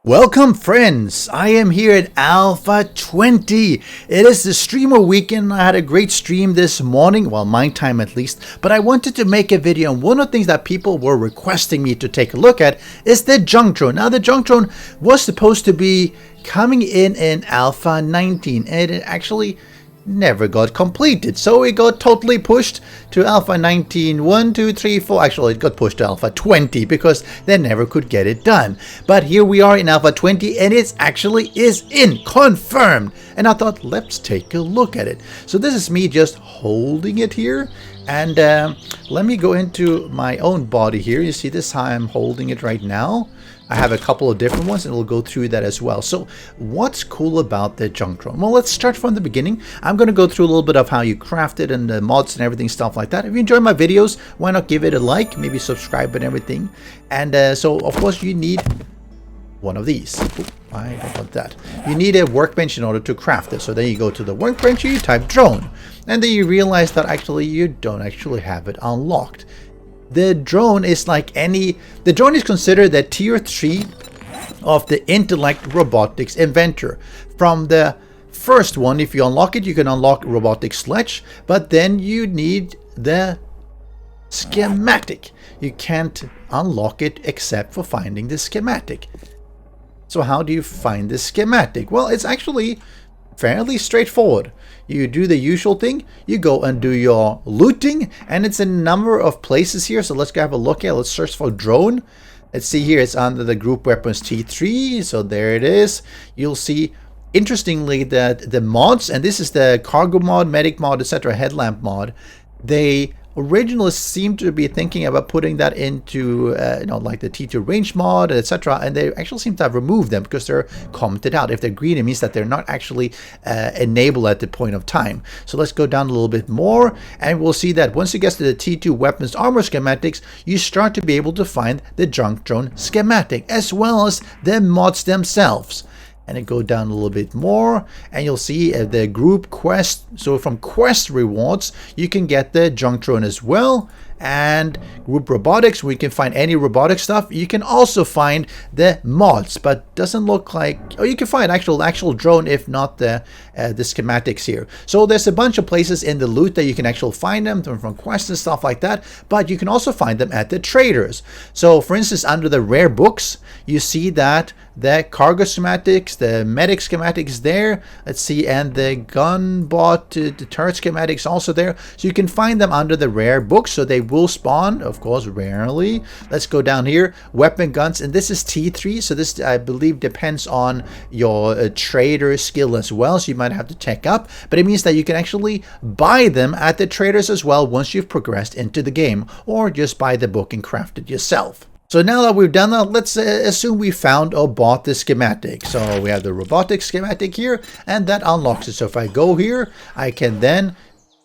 Welcome friends, I am here at Alpha 20. It is the streamer weekend. I had a great stream this morning, well my time at least, but I wanted to make a video, and one of the things that people were requesting me to take a look at is the junk drone. Now the junk drone was supposed to be coming in Alpha 19 and it actually never got completed, so it got totally pushed to Alpha 19, 1, 2, 3, 4. Actually, it got pushed to Alpha 20 because they never could get it done. But here we are in Alpha 20 and it actually is confirmed. And I thought, let's take a look at it. So this is me just holding it here. And let me go into my own body here. You see this, how I'm holding it right now. I have a couple of different ones and we'll go through that as well. So what's cool about the junk drone? Well, let's start from the beginning. I'm going to go through a little bit of how you craft it and the mods and everything, stuff like that. If you enjoy my videos, why not give it a like, maybe subscribe and everything. And so of course you need one of these. I don't want that. You need a workbench in order to craft this. So then you go to the workbench, you type drone, and then you realize that actually you don't actually have it unlocked. The drone is like the drone is considered the tier 3 of the intellect robotics inventor. From the first one, if you unlock it, you can unlock robotic sledge, but then you need the schematic. You can't unlock it except for finding the schematic. So how do you find the schematic? Well, it's actually fairly straightforward. You do the usual thing. You go and do your looting, and it's a number of places here. So let's go have a look at. Let's search for drone. Let's see here. It's under the group weapons T3. So there it is. You'll see, interestingly, that the mods, and this is the cargo mod, medic mod, etc., headlamp mod. They originally seem to be thinking about putting that into like the T2 range mod, etc., and they actually seem to have removed them because they're commented out. If they're green, it means that they're not actually enabled at the point of time. So let's go down a little bit more, and we'll see that once it gets to the T2 weapons armor schematics, you start to be able to find the junk drone schematic as well as the mods themselves. And then go down a little bit more and you'll see the group quest. So from quest rewards you can get the junk drone as well, and group robotics, we can find any robotic stuff. You can also find the mods, but doesn't look like, oh, you can find actual drone if not the schematics here. So there's a bunch of places in the loot that you can actually find them from quests and stuff like that, but you can also find them at the traders. So for instance, under the rare books you see that the cargo schematics, the medic schematics there, let's see, and the gun bot, the turret schematics also there. So you can find them under the rare books, so they will spawn, of course, rarely. Let's go down here, weapon guns, and this is T3, so this I believe depends on your trader skill as well, so you might have to tech up, but it means that you can actually buy them at the traders as well once you've progressed into the game, or just buy the book and craft it yourself. So now that we've done that, let's assume we found or bought the schematic. So we have the robotic schematic here, and that unlocks it. So if I go here, I can then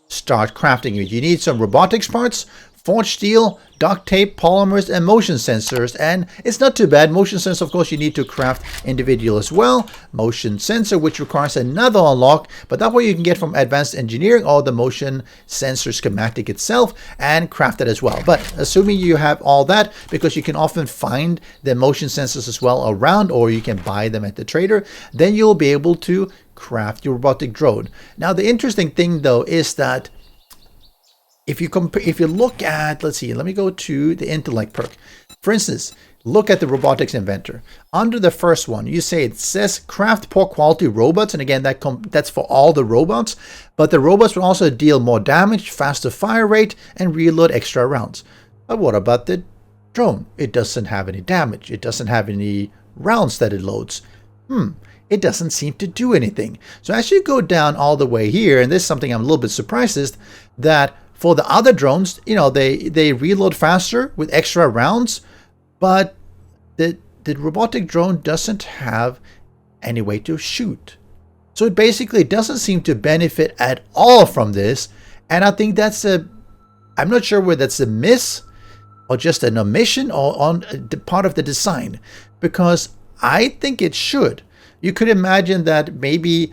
start crafting it. You need some robotics parts, forged steel, duct tape, polymers, and motion sensors. And it's not too bad. Motion sensor, of course, you need to craft individual as well. Motion sensor, which requires another unlock, but that way you can get from advanced engineering or the motion sensor schematic itself and craft it as well. But assuming you have all that, because you can often find the motion sensors as well around, or you can buy them at the trader, then you'll be able to craft your robotic drone. Now, the interesting thing though is that if you look at, let's see, let me go to the intellect perk. For instance, look at the robotics inventor. Under the first one, you say it says craft poor quality robots, and again that's for all the robots, but the robots will also deal more damage, faster fire rate, and reload extra rounds. But what about the drone? It doesn't have any damage. It doesn't have any rounds that it loads. It doesn't seem to do anything. So as you go down all the way here, and this is something I'm a little bit surprised is that for the other drones, they reload faster with extra rounds, but the robotic drone doesn't have any way to shoot. So it basically doesn't seem to benefit at all from this. And I think I'm not sure whether that's a miss or just an omission or on the part of the design, because I think it should. You could imagine that maybe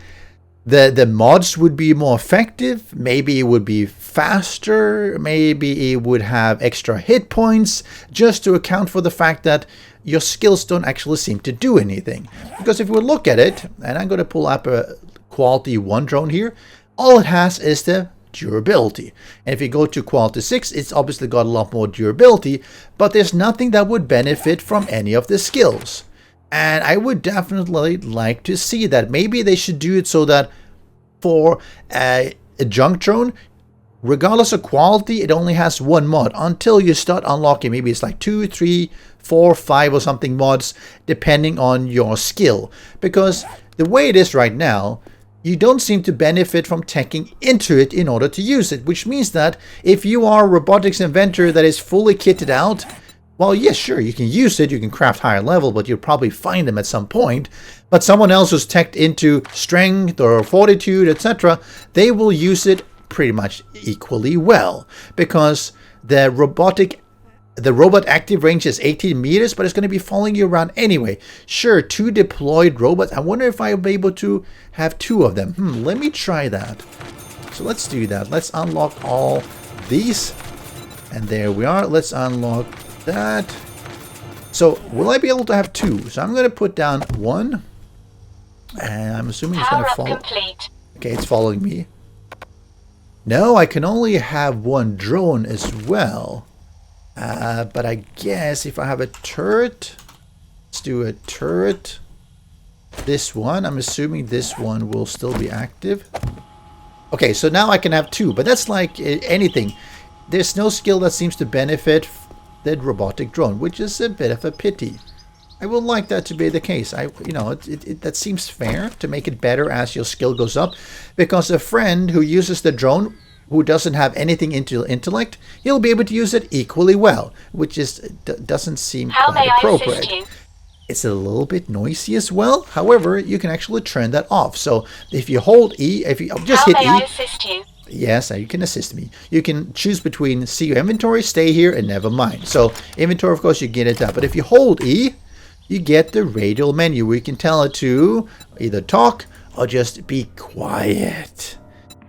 the mods would be more effective. Maybe it would be faster. Maybe it would have extra hit points, just to account for the fact that your skills don't actually seem to do anything. Because if we look at it, and I'm going to pull up a quality 1 drone here, all it has is the durability. And if you go to quality 6, it's obviously got a lot more durability, but there's nothing that would benefit from any of the skills. And I would definitely like to see that. Maybe they should do it so that for a junk drone, regardless of quality, it only has 1 mod until you start unlocking. Maybe it's like 2, 3, 4, 5 or something mods, depending on your skill. Because the way it is right now, you don't seem to benefit from teching into it in order to use it. Which means that if you are a robotics inventor that is fully kitted out, well, yes, sure, you can use it, you can craft higher level, but you'll probably find them at some point. But someone else who's teched into strength or fortitude, etc., they will use it pretty much equally well. Because the robot active range is 18 meters, but it's going to be following you around anyway. Sure, 2 deployed robots. I wonder if I'll be able to have 2 of them. Let me try that. So let's do that. Let's unlock all these. And there we are. Let's unlock that. So will I be able to have 2? So I'm going to put down 1. And I'm assuming it's going to follow. Complete. Okay, it's following me. No, I can only have 1 drone as well. But I guess if I have a turret, let's do a turret. This one, I'm assuming this one will still be active. Okay, so now I can have 2, but that's like anything. There's no skill that seems to benefit the robotic drone, which is a bit of a pity. I would like that to be the case. That seems fair to make it better as your skill goes up, because a friend who uses the drone who doesn't have anything into intellect, he'll be able to use it equally well, which doesn't seem quite appropriate. It's a little bit noisy as well. However, you can actually turn that off. So if you hold E, if you just hit E. How may I assist you? Yes, you can assist me. You can choose between see your inventory, stay here, and never mind. So inventory, of course, you get it up. But if you hold E, you get the radial menu where you can tell it to either talk or just be quiet.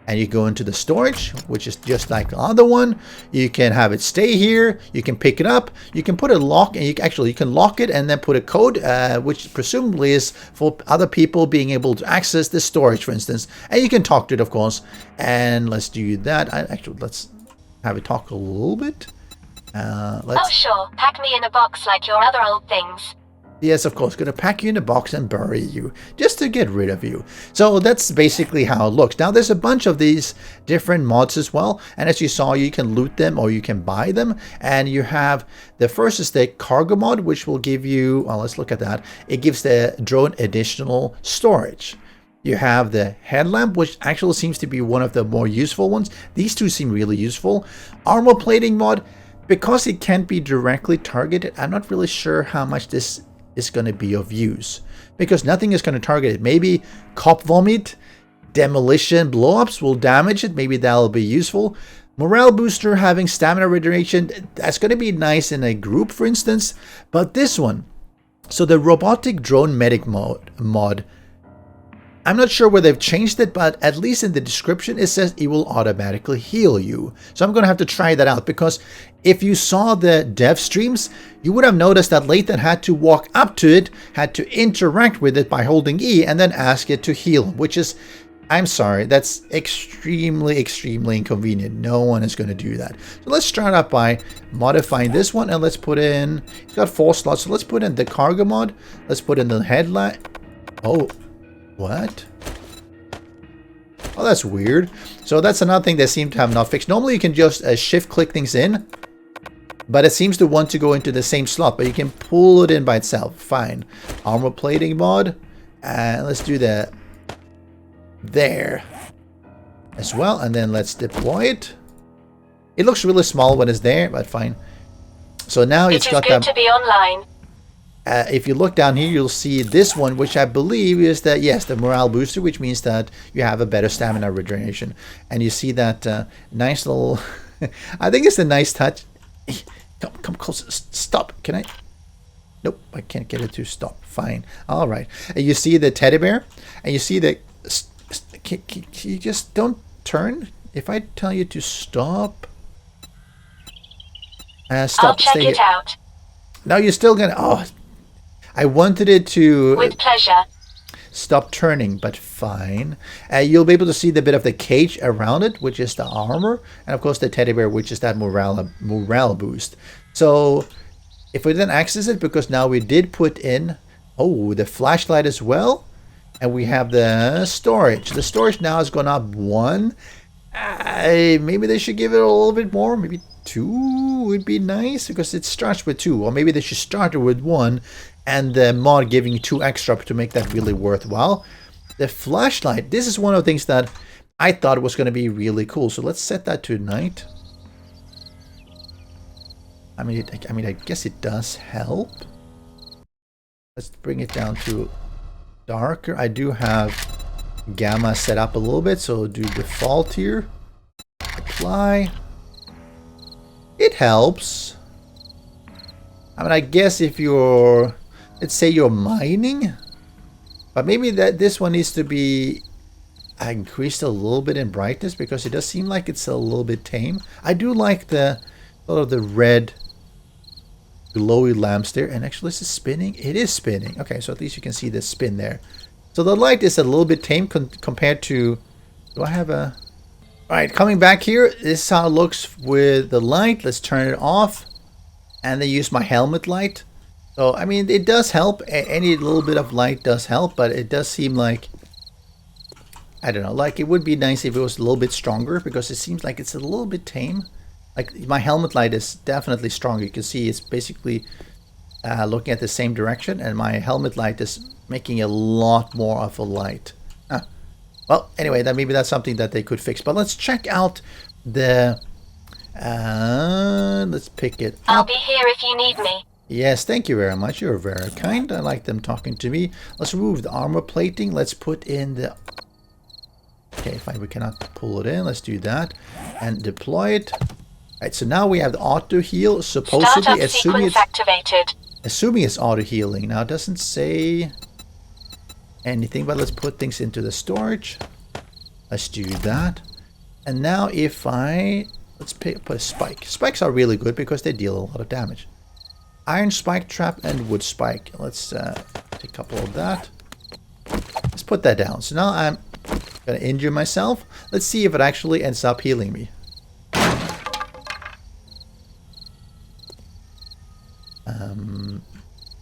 And you go into the storage, which is just like the other one. You can have it stay here. You can pick it up. You can put a lock, and you can lock it and then put a code, which presumably is for other people being able to access the storage, for instance. And you can talk to it, of course. And let's do that. Let's have it talk a little bit. Oh, sure. Pack me in a box like your other old things. Yes, of course, going to pack you in a box and bury you, just to get rid of you. So that's basically how it looks. Now, there's a bunch of these different mods as well. And as you saw, you can loot them or you can buy them. And you have, the first is the cargo mod, which will give you, well, let's look at that. It gives the drone additional storage. You have the headlamp, which actually seems to be one of the more useful ones. These two seem really useful. Armor plating mod, because it can't be directly targeted, I'm not really sure how much this is going to be of use, because nothing is going to target it. Maybe cop vomit, demolition, blow-ups will damage it. Maybe that'll be useful. Morale booster, having stamina regeneration, that's going to be nice in a group, for instance. But this one, so the robotic drone medic mod, I'm not sure where they've changed it, but at least in the description it says it will automatically heal you. So I'm going to have to try that out, because if you saw the dev streams, you would have noticed that Lathan had to walk up to it, had to interact with it by holding E, and then ask it to heal him, which is, I'm sorry, that's extremely, extremely inconvenient. No one is going to do that. So let's start out by modifying this one, and let's put in, it's got 4 slots, so let's put in the cargo mod, let's put in the headlight. Oh. What? Oh, that's weird. So that's another thing they seem to have not fixed. Normally you can just shift click things in, but it seems to want to go into the same slot, but you can pull it in by itself. Fine. Armor plating mod. And let's do that there as well. And then let's deploy it. It looks really small when it's there, but fine. So now it's got that. It is good to be online. If you look down here, you'll see this one, which I believe is that, yes, the morale booster, which means that you have a better stamina regeneration. And you see that nice little, I think it's a nice touch. Come close. Stop. Can I? Nope, I can't get it to stop. Fine. All right. And you see the teddy bear, and you see the Can you just don't turn? If I tell you to stop, stop. I'll check it out. No, you're still gonna. Oh, I wanted it to. With pleasure. Stop turning, but fine. You'll be able to see the bit of the cage around it, which is the armor, and of course the teddy bear, which is that morale boost. So if we then access it, because now we did put in the flashlight as well, and we have the storage. The storage now has gone up 1. Maybe they should give it a little bit more. Maybe 2 would be nice, because it starts with 2, or maybe they should start it with 1. And the mod giving 2 extra to make that really worthwhile. The flashlight, this is one of the things that I thought was going to be really cool. So let's set that to night. I mean, I guess it does help. Let's bring it down to darker. I do have gamma set up a little bit, so do default here. Apply. It helps. I mean, I guess if you're, let's say you're mining, but maybe that this one needs to be increased a little bit in brightness, because it does seem like it's a little bit tame. I do like the sort of the red glowy lamps there, and actually this is spinning. It is spinning. Okay, so at least you can see the spin there. So the light is a little bit tame compared to. Do I have a? All right, coming back here. This is how it looks with the light. Let's turn it off. And they use my helmet light. So, I mean, it does help. Any little bit of light does help, but it does seem like, I don't know, like it would be nice if it was a little bit stronger, because it seems like it's a little bit tame. Like my helmet light is definitely stronger. You can see it's basically looking at the same direction, and my helmet light is making a lot more of a light. Well, anyway, maybe that's something that they could fix. But let's check out the... let's pick it up. I'll be here if you need me. Yes, thank you very much. You're very kind. I like them talking to me. Let's remove the armor plating. Let's put in the... Okay, fine. We cannot pull it in. Let's do that. And deploy it. Alright, so now we have the auto heal. Supposedly, assuming it's auto healing. Now, it doesn't say anything, but let's put things into the storage. Let's do that. And now if I... Let's put a spike. Spikes are really good because they deal a lot of damage. Iron spike trap and wood spike. Let's take a couple of that. Let's put that down. So now I'm going to injure myself. Let's see if it actually ends up healing me.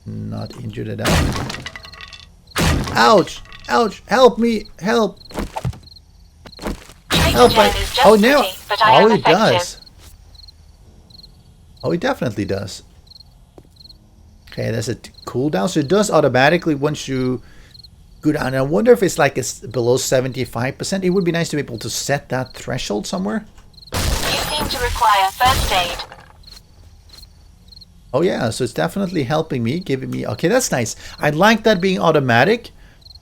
Not injured at all. Ouch! Ouch! Help me! Help! Help! Oh no! Oh, it does. Oh, it definitely does. Okay, there's a cooldown, so it does automatically once you go down. I wonder if it's like it's below 75%. It would be nice to be able to set that threshold somewhere. You seem to require first aid. Oh yeah, so it's definitely helping me, giving me... Okay, that's nice. I like that being automatic,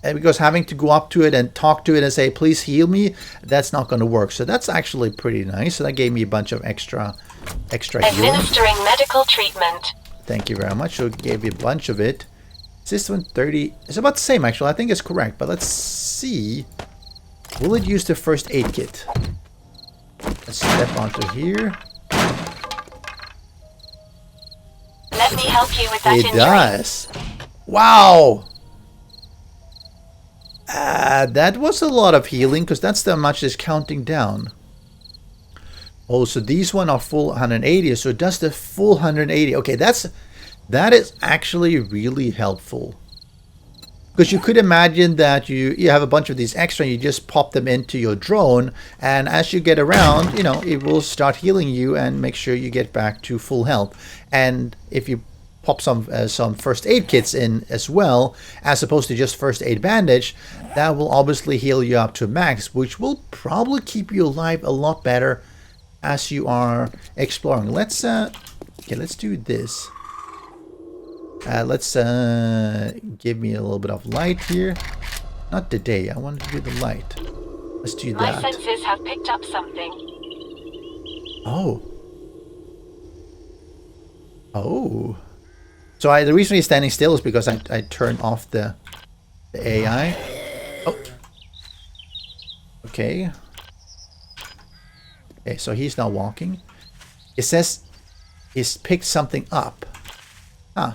because having to go up to it and talk to it and say, please heal me, that's not going to work. So that's actually pretty nice. So that gave me a bunch of extra healing. Administering medical treatment. Thank you very much. So it gave me a bunch of it. Is this one 30? It's about the same, actually. I think it's correct. But let's see. Will it use the first aid kit? Let's step onto here. Let me help you with that injury. It does. Wow. That was a lot of healing, because that's how much is counting down. Oh, so these one are full 180, so it does the full 180. Okay, that is actually really helpful. Because you could imagine that you have a bunch of these extra, and you just pop them into your drone, and as you get around, you know, it will start healing you and make sure you get back to full health. And if you pop some first aid kits in as well, as opposed to just first aid bandage, that will obviously heal you up to max, which will probably keep you alive a lot better as you are exploring. Let's do this. Let's give me a little bit of light here. Not the day. I wanted to do the light. Let's do that. My senses have picked up something. Oh. Oh. So the reason he's standing still is because I turned off the AI. Oh. Okay. Okay, so he's not walking. It says he's picked something up. Huh.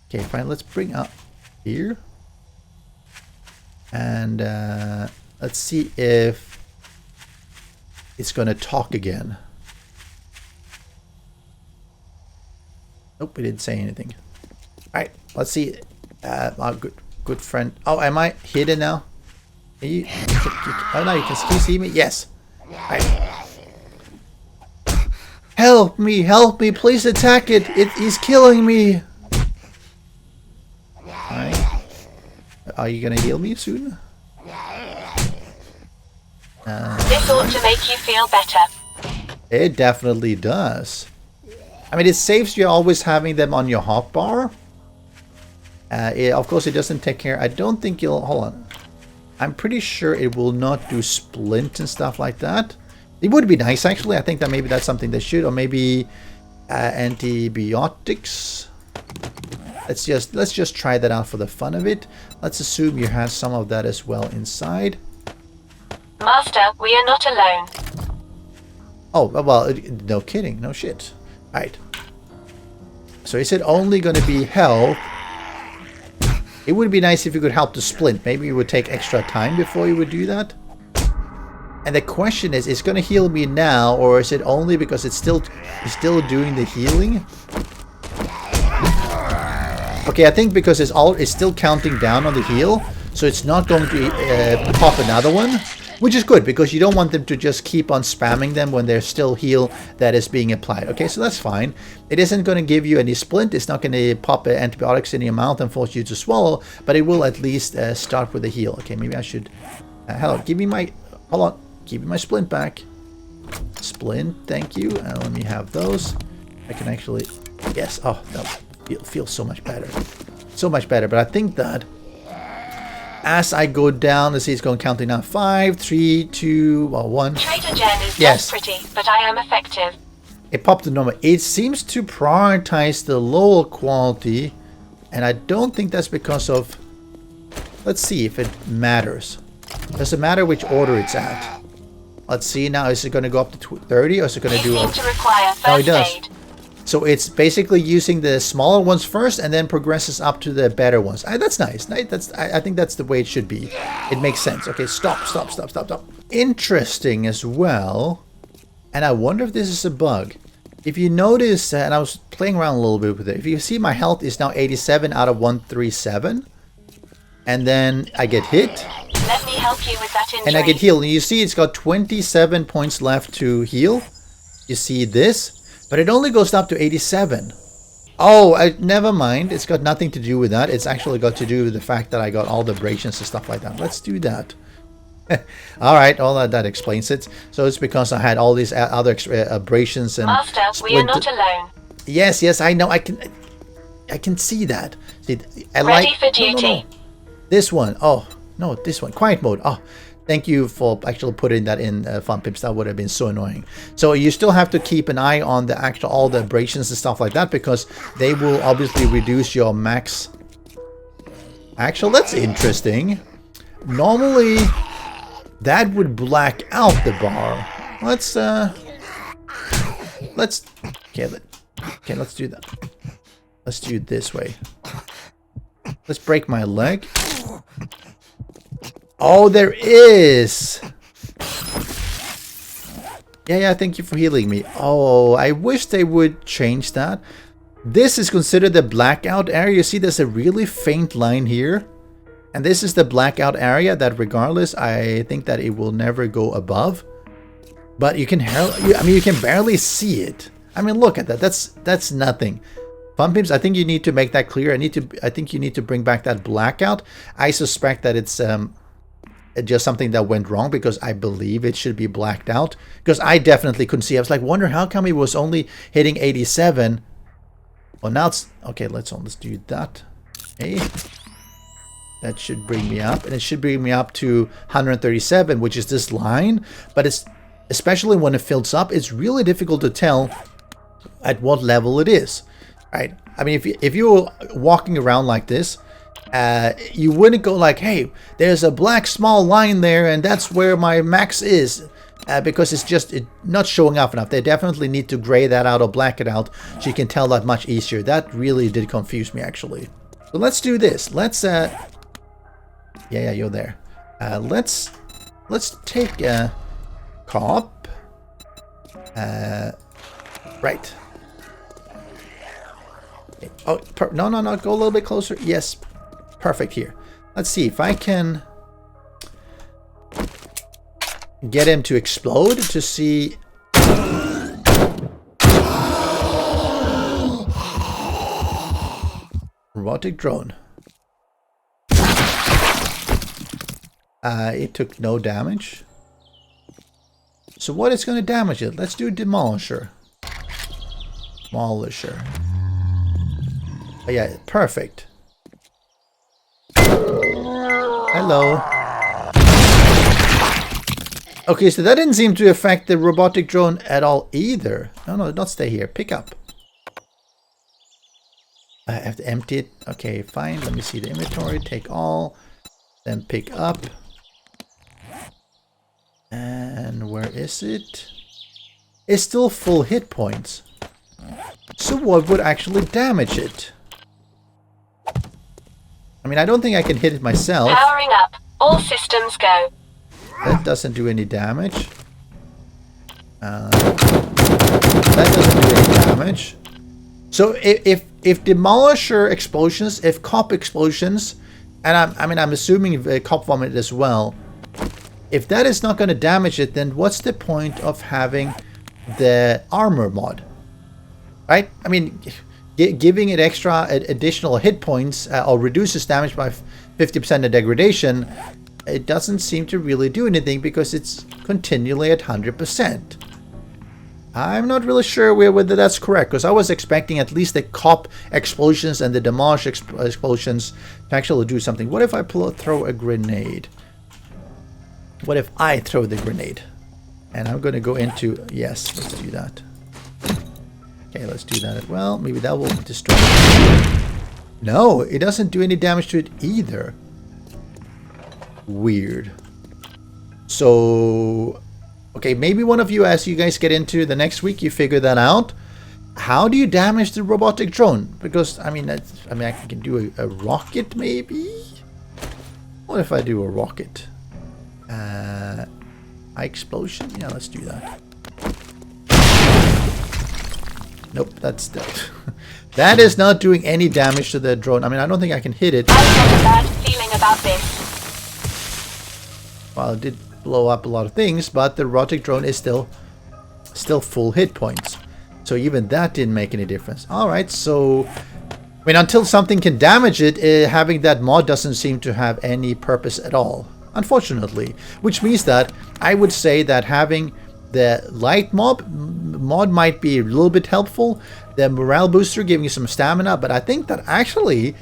Okay, fine. Let's bring up here. And let's see if it's going to talk again. Nope, it didn't say anything. Alright, let's see. Our good friend. Oh, am I hidden now? Oh no, can you see me? Yes. Right. Help me, please attack it. It's killing me. Alright. Are you gonna heal me soon? This ought to make you feel better. It definitely does. I mean, it saves you always having them on your hotbar. Of course, it doesn't take care. I don't think you'll... Hold on. I'm pretty sure it will not do splint and stuff like that. It would be nice, actually. I think that maybe that's something they should. Or maybe antibiotics. Let's just try that out for the fun of it. Let's assume you have some of that as well inside. Master, we are not alone. Oh, well, no kidding. No shit. Right. So is it only going to be health? It would be nice if you could help the splint. Maybe it would take extra time before you would do that. And the question is, it's going to heal me now, or is it only because it's still doing the healing? Okay, I think because it's still counting down on the heal, so it's not going to pop another one, which is good because you don't want them to just keep on spamming them when there's still heal that is being applied. Okay, so that's fine. It isn't going to give you any splint. It's not going to pop antibiotics in your mouth and force you to swallow, but it will at least start with a heal. Okay, maybe I should... hello, give me my... Hold on. Give me my splint back. Splint, thank you. And let me have those. I can actually... Yes, oh, that feels so much better. So much better, but I think that... As I go down, let's see, it's going counting down. 5, 3, 2, 1. Trader Jen is yes. Not pretty, but I am effective. It popped the number. It seems to prioritize the lower quality, and I don't think that's because of... Let's see if it matters. Does it matter which order it's at? Let's see now. Is it going to go up to 30, or is it going to do... seem to require first no, it does. aid. So it's basically using the smaller ones first and then progresses up to the better ones. That's nice. I think that's the way it should be. It makes sense. Okay, stop. Interesting as well. And I wonder if this is a bug. If you notice, and I was playing around a little bit with it. If you see my health is now 87 out of 137. And then I get hit. Let me help you with that injury. And I get healed. And you see it's got 27 points left to heal. You see this? But it only goes up to 87. Oh, never mind. It's got nothing to do with that. It's actually got to do with the fact that I got all the abrasions and stuff like that. Let's do that. Alright, all that explains it. So it's because I had all these other abrasions and... Master, we are not alone. Yes, I know. I can see that. See, Ready for duty. No. This one. Oh, no, this one. Quiet mode. Oh. Thank you for actually putting that in, Fun Pimps. That would have been so annoying. So you still have to keep an eye on the all the abrasions and stuff like that, because they will obviously reduce your max. Actually, that's interesting. Normally, that would black out the bar. Let's do that. Let's do it this way. Let's break my leg. Oh, there is! Yeah, thank you for healing me. Oh, I wish they would change that. This is considered the blackout area. You see, there's a really faint line here. And this is the blackout area that regardless, I think that it will never go above. But you can you can barely see it. I mean, look at that. That's nothing. Fun Pimps, I think you need to make that clear. I think you need to bring back that blackout. I suspect that it's... just something that went wrong, because I believe it should be blacked out, because I definitely couldn't see. I was like, wonder how come it was only hitting 87. Well, now it's okay. Let's do that. Okay, that should bring me up, and it should bring me up to 137, which is this line. But it's, especially when it fills up, it's really difficult to tell at what level it is, right? I mean, if you're walking around like this, you wouldn't go like, hey, there's a black small line there and that's where my max is, because it's just not showing up enough. They definitely need to gray that out or black it out so you can tell that much easier. That really did confuse me, actually. So let's do this. Let's yeah, you're there. Let's take a cop. Right. Oh, no, go a little bit closer. Yes, perfect here. Let's see if I can get him to explode to see. Robotic drone. It took no damage. So what is going to damage it? Let's do demolisher. Demolisher. Oh yeah, perfect. Hello. Okay, so that didn't seem to affect the robotic drone at all either. No, not stay here. Pick up. I have to empty it. Okay, fine. Let me see the inventory. Take all. Then pick up. And where is it? It's still full hit points. So what would actually damage it? I mean, I don't think I can hit it myself. Powering up. All systems go. That doesn't do any damage. That doesn't do any damage. So if demolisher explosions, if cop explosions, and I'm assuming cop vomit as well. If that is not going to damage it, then what's the point of having the armor mod? Right? I mean, giving it extra additional hit points or reduces damage by 50% of degradation, it doesn't seem to really do anything because it's continually at 100%. I'm not really sure whether that's correct, because I was expecting at least the cop explosions and the demolish explosions to actually do something. What if I throw a grenade? What if I throw the grenade? And I'm going to go into... Yes, let's do that. Okay, let's do that as well. Maybe that will destroy it. No, it doesn't do any damage to it either. Weird. So... Okay, maybe one of you, as you guys get into the next week, you figure that out. How do you damage the robotic drone? Because, I mean, I can do a rocket, maybe? What if I do a rocket? High explosion? Yeah, let's do that. Nope, that's that. That is not doing any damage to the drone. I mean, I don't think I can hit it. I've got a bad feeling about this. Well, it did blow up a lot of things, but the robotic drone is still full hit points. So even that didn't make any difference. Alright, so... I mean, until something can damage it, having that mod doesn't seem to have any purpose at all. Unfortunately. Which means that I would say that having the light mod might be a little bit helpful. The morale booster giving you some stamina. But I think that actually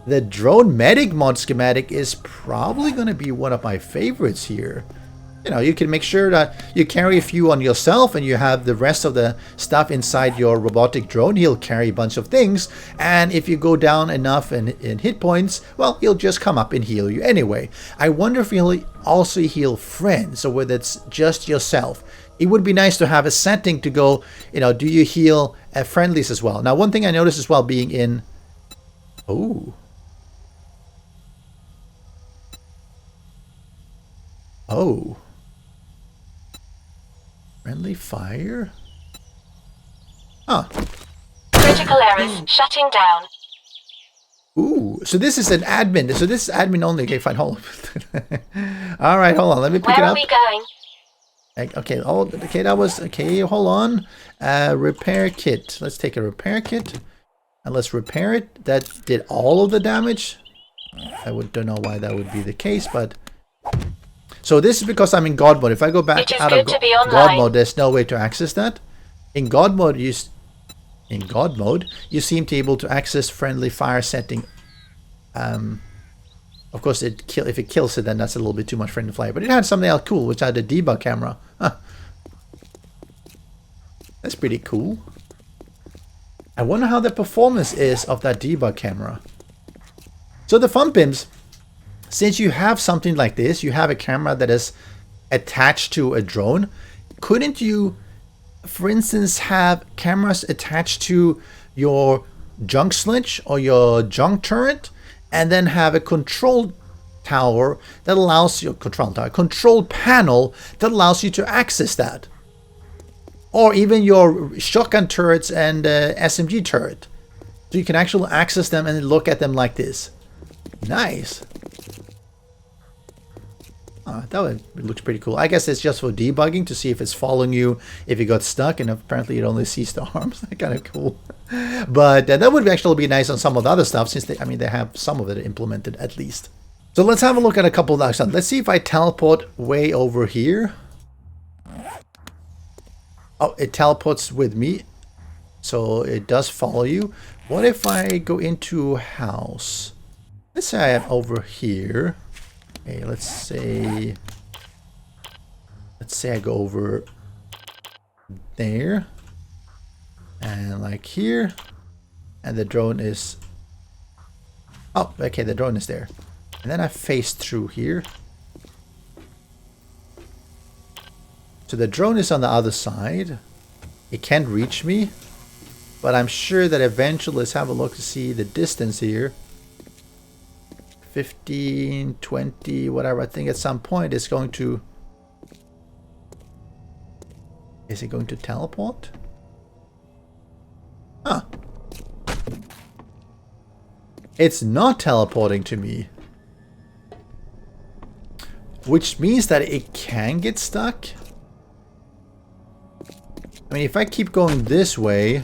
the drone medic mod schematic is probably going to be one of my favorites here. You know, you can make sure that you carry a few on yourself and you have the rest of the stuff inside your robotic drone. He'll carry a bunch of things. And if you go down enough in hit points, well, he'll just come up and heal you anyway. I wonder if he'll also heal friends or whether it's just yourself. It would be nice to have a setting to go, you know, do you heal friendlies as well? Now, one thing I noticed as well being in... Oh. Oh. Friendly fire? Huh. Critical errors. Shutting down. Ooh, so this is an admin. So this is admin only. Okay, fine. Hold on. All right, hold on. Let me pick it up. Where are we going? Okay, okay, that was... Okay, hold on. Repair kit. Let's take a repair kit. And let's repair it. That did all of the damage. I don't know why that would be the case, but... So this is because I'm in God mode. If I go back out of God mode, there's no way to access that. In God mode, you seem to be able to access friendly fire setting. Of course, if it kills it, then that's a little bit too much friendly fire. But it had something else cool, which had a debug camera. Huh. That's pretty cool. I wonder how the performance is of that debug camera. So the fun pimps, since you have something like this, you have a camera that is attached to a drone, couldn't you, for instance, have cameras attached to your junk sledge or your junk turret, and then have a control tower that allows you, control panel that allows you to access that? Or even your shotgun turrets and SMG turret. So you can actually access them and look at them like this. Nice. That looks pretty cool. I guess it's just for debugging to see if it's following you if you got stuck, and apparently it only sees the arms. Kind of cool. But that would actually be nice on some of the other stuff, since they have some of it implemented at least. So let's have a look at a couple of that stuff. Let's see if I teleport way over here. Oh, it teleports with me, so it does follow you. What if I go into house? Let's say I am over here. Okay, let's say I go over there and like here, and the drone is, oh, okay, the drone is there, and then I face through here. So the drone is on the other side. It can't reach me, but I'm sure that eventually, let's have a look to see the distance here. 15, 20, whatever. I think at some point it's going to... Is it going to teleport? Huh. It's not teleporting to me. Which means that it can get stuck. I mean, if I keep going this way...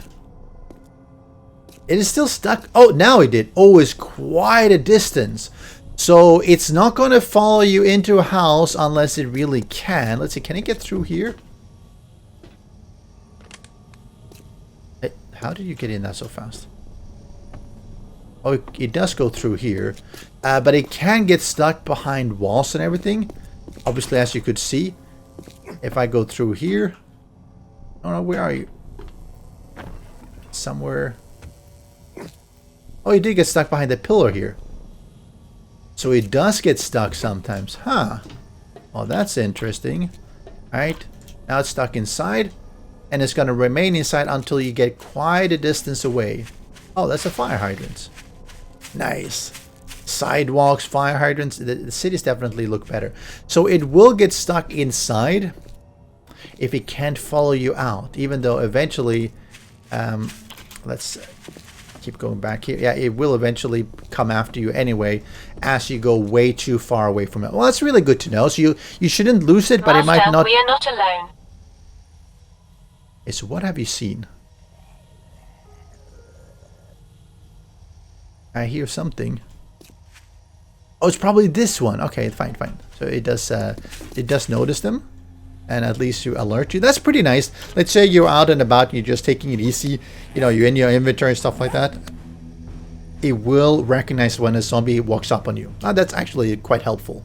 It is still stuck. Oh, now it did. Oh, it's quite a distance. So it's not going to follow you into a house unless it really can. Let's see. Can it get through here? How did you get in that so fast? Oh, it does go through here. But it can get stuck behind walls and everything. Obviously, as you could see. If I go through here. Oh, no, where are you? Somewhere... Oh, he did get stuck behind the pillar here. So he does get stuck sometimes. Huh. Well, that's interesting. Alright. Now it's stuck inside. And it's going to remain inside until you get quite a distance away. Oh, that's a fire hydrant. Nice. Sidewalks, fire hydrants. The cities definitely look better. So it will get stuck inside if it can't follow you out. Even though eventually... let's... keep going back here. Yeah, it will eventually come after you anyway as you go way too far away from it. Well, that's really good to know. So you shouldn't lose it, but Master, it might not... we are not alone. Okay, so what have you seen? I hear something. Oh, it's probably this one. Okay, fine. So it does notice them. And at least to alert you. That's pretty nice. Let's say you're out and about and you're just taking it easy. You know, you're in your inventory and stuff like that. It will recognize when a zombie walks up on you. That's actually quite helpful.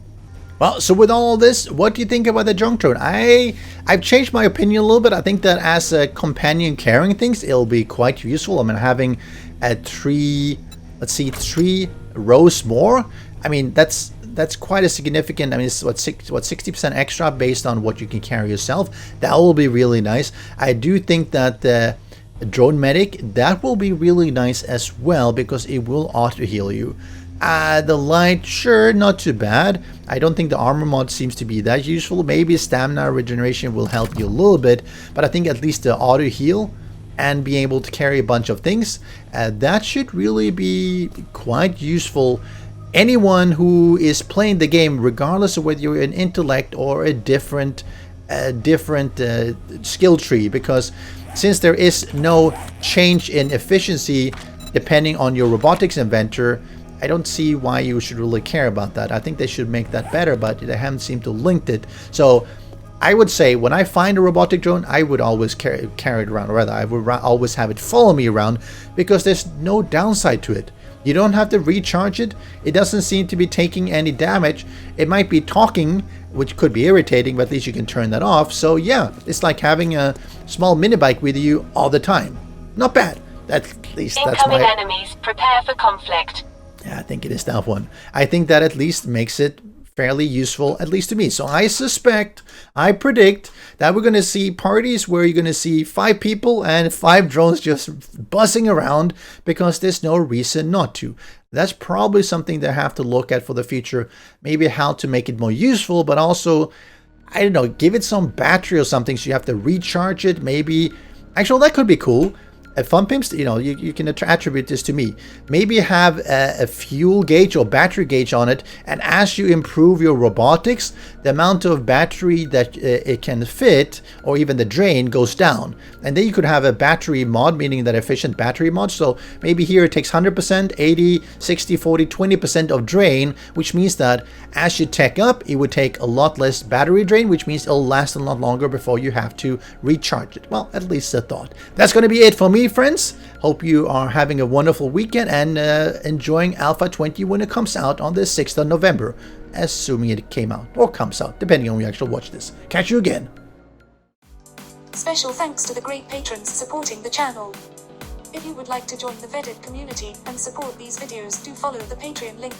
Well, so with all of this, what do you think about the junk drone? I've changed my opinion a little bit. I think that as a companion carrying things, it'll be quite useful. I mean, having three rows more. I mean, that's quite a significant. I mean, it's what 60% extra based on what you can carry yourself. That will be really nice. I do think that the drone medic, that will be really nice as well, because it will auto heal you. The light, sure, not too bad. I don't think the armor mod seems to be that useful. Maybe stamina regeneration will help you a little bit, but I think at least the auto heal and being able to carry a bunch of things, that should really be quite useful. Anyone who is playing the game, regardless of whether you're an intellect or a different skill tree, because since there is no change in efficiency depending on your robotics inventor, I don't see why you should really care about that. I think they should make that better, but they haven't seemed to link it. So I would say when I find a robotic drone, I would always carry it around, or rather I would always have it follow me around, because there's no downside to it. You don't have to recharge it. It doesn't seem to be taking any damage. It might be talking, which could be irritating, but at least you can turn that off. So yeah, it's like having a small mini bike with you all the time. Not bad. At least that's my... Incoming enemies. Prepare for conflict. Yeah, I think it is that one. I think that at least makes it fairly useful, at least to me. So I predict that we're going to see parties where you're going to see 5 people and 5 drones just buzzing around because there's no reason not to. That's probably something they have to look at for the future. Maybe how to make it more useful, but also, I don't know, give it some battery or something so you have to recharge it. Maybe, actually, that could be cool. Fun pimps, you can attribute this to me. Maybe have a fuel gauge or battery gauge on it, and as you improve your robotics, the amount of battery that it can fit, or even the drain, goes down. And then you could have a battery mod, meaning that efficient battery mod. So maybe here it takes 100%, 80, 60, 40, 20% of drain, which means that as you tech up, it would take a lot less battery drain, which means it'll last a lot longer before you have to recharge it. Well, at least a thought. That's going to be it for me, friends. Hope you are having a wonderful weekend and enjoying Alpha 20 when it comes out on the 6th of November, assuming it came out or comes out, depending on when you actually watch this. Catch you again. Special thanks to the great patrons supporting the channel. If you would like to join the Vedui community and support these videos, do follow the Patreon link.